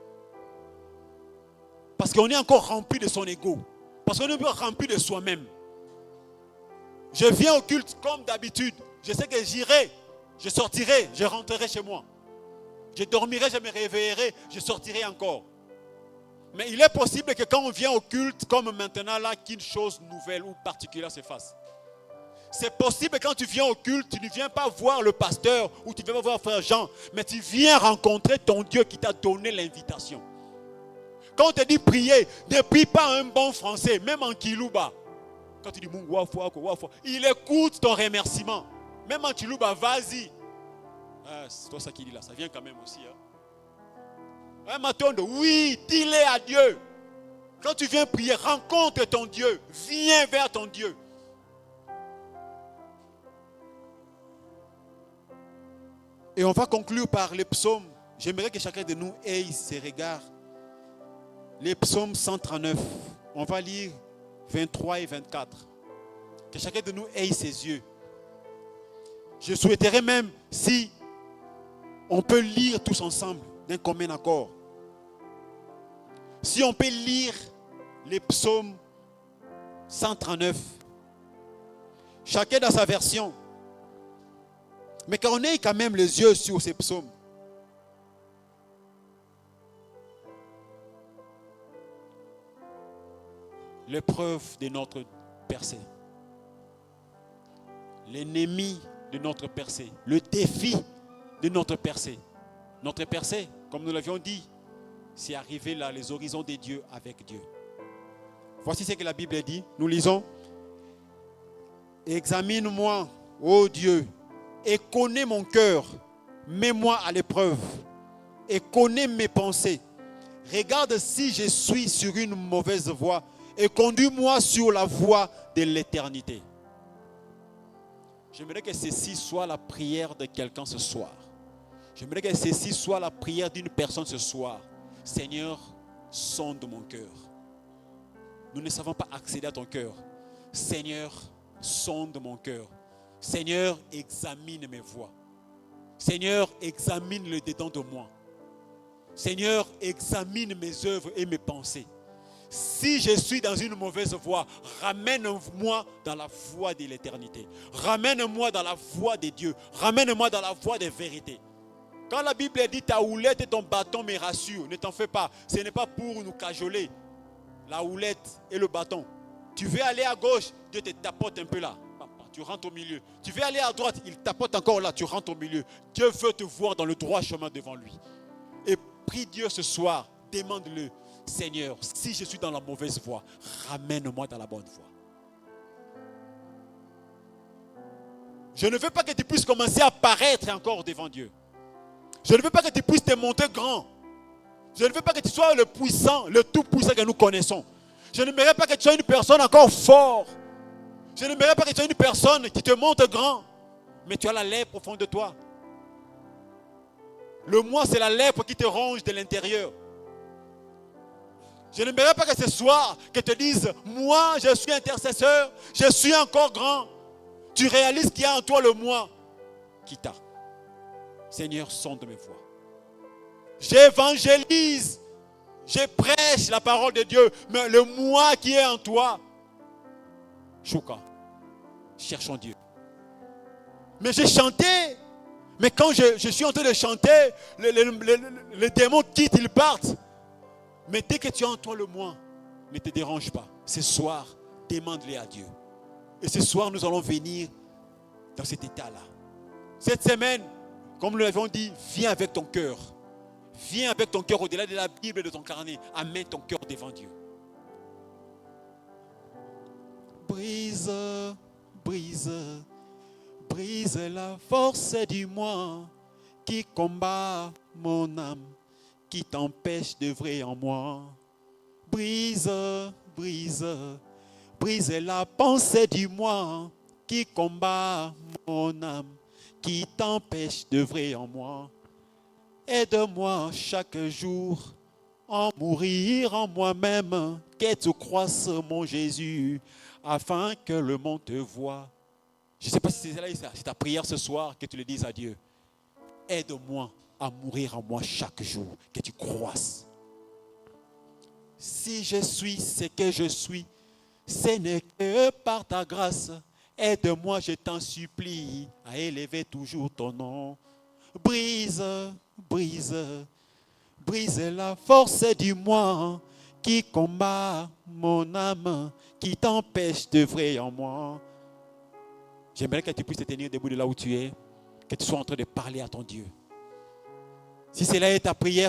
Parce qu'on est encore rempli de son ego. Parce qu'on est encore rempli de soi-même. Je viens au culte comme d'habitude. Je sais que j'irai, je sortirai, je rentrerai chez moi. Je dormirai, je me réveillerai, je sortirai encore. Mais il est possible que quand on vient au culte, comme maintenant là, qu'une chose nouvelle ou particulière se fasse. C'est possible quand tu viens au culte, tu ne viens pas voir le pasteur ou tu ne viens pas voir frère Jean, mais tu viens rencontrer ton Dieu qui t'a donné l'invitation. Quand on te dit prier, ne prie pas un bon français, même en Kilouba. Quand tu dis il écoute ton remerciement. Même en Kilouba, vas-y. Ah, c'est toi ça qui dit là, ça vient quand même aussi. Un matin, oui, dis-le à Dieu. Quand tu viens prier, rencontre ton Dieu. Viens vers ton Dieu. Et on va conclure par les psaumes. J'aimerais que chacun de nous ait ses regards. Les psaumes 139. On va lire 23 et 24. Que chacun de nous ait ses yeux. Je souhaiterais même si on peut lire tous ensemble d'un commun accord. Si on peut lire les psaumes 139. Chacun dans sa version. Mais qu'on ait quand même les yeux sur ces psaumes. L'épreuve de notre percée. L'ennemi de notre percée. Le défi de notre percée. Notre percée, comme nous l'avions dit, c'est arriver là, les horizons des dieux avec Dieu. Voici ce que la Bible dit. Nous lisons. Examine-moi, ô Dieu, et connais mon cœur. Mets-moi à l'épreuve et connais mes pensées. Regarde si je suis sur une mauvaise voie et conduis-moi sur la voie de l'éternité. J'aimerais que ceci soit la prière de quelqu'un ce soir. J'aimerais que ceci soit la prière d'une personne ce soir. Seigneur, sonde mon cœur. Nous ne savons pas accéder à ton cœur. Seigneur, sonde mon cœur. Seigneur, examine mes voies. Seigneur, examine le dedans de moi. Seigneur, examine mes œuvres et mes pensées. Si je suis dans une mauvaise voie, ramène-moi dans la voie de l'éternité. Ramène-moi dans la voie de Dieu. Ramène-moi dans la voie des vérités. Quand la Bible dit ta houlette et ton bâton me rassurent, ne t'en fais pas. Ce n'est pas pour nous cajoler. La houlette et le bâton. Tu veux aller à gauche, Dieu te tapote un peu là. Tu rentres au milieu. Tu veux aller à droite, il tapote encore là, tu rentres au milieu. Dieu veut te voir dans le droit chemin devant lui. Et prie Dieu ce soir, demande-le. Seigneur, si je suis dans la mauvaise voie, ramène-moi dans la bonne voie. Je ne veux pas que tu puisses commencer à paraître encore devant Dieu. Je ne veux pas que tu puisses te monter grand. Je ne veux pas que tu sois le puissant, le tout puissant que nous connaissons. Je n'aimerais pas que tu sois une personne encore forte. Je n'aimerais pas que tu sois une personne qui te monte grand. Mais tu as la lèpre au fond de toi. Le moi, c'est la lèpre qui te ronge de l'intérieur. Je n'aimerais pas que ce soir, que tu dises, moi, je suis intercesseur, je suis encore grand. Tu réalises qu'il y a en toi le moi qui t'a. Seigneur, sonde mes voies. J'évangélise, je prêche la parole de Dieu, mais le moi qui est en toi, chouka, cherchons Dieu. Mais j'ai chanté, mais quand je suis en train de chanter, les démons quittent, ils partent. Mais dès que tu as en toi le moi, ne te dérange pas. Ce soir, demande-le à Dieu. Et ce soir, nous allons venir dans cet état-là. Cette semaine, comme nous l'avons dit, viens avec ton cœur. Viens avec ton cœur au-delà de la Bible et de ton carnet. Amène ton cœur devant Dieu. Brise, brise, brise la force du moi qui combat mon âme, qui t'empêche d'œuvrer en moi. Brise, brise, brise la pensée du moi qui combat mon âme, qui t'empêche d'œuvrer en moi. Aide-moi chaque jour à mourir en moi-même, que tu croisses mon Jésus, afin que le monde te voie. Je ne sais pas si c'est ta prière ce soir, que tu le dises à Dieu. Aide-moi à mourir en moi chaque jour, que tu croisses. Si je suis ce que je suis, ce n'est que par ta grâce. Aide-moi, je t'en supplie, à élever toujours ton nom. Brise, brise, brise la force du moi qui combat mon âme, qui t'empêche d'œuvrer en moi. J'aimerais que tu puisses te tenir debout de là où tu es, que tu sois en train de parler à ton Dieu. Si cela est ta prière,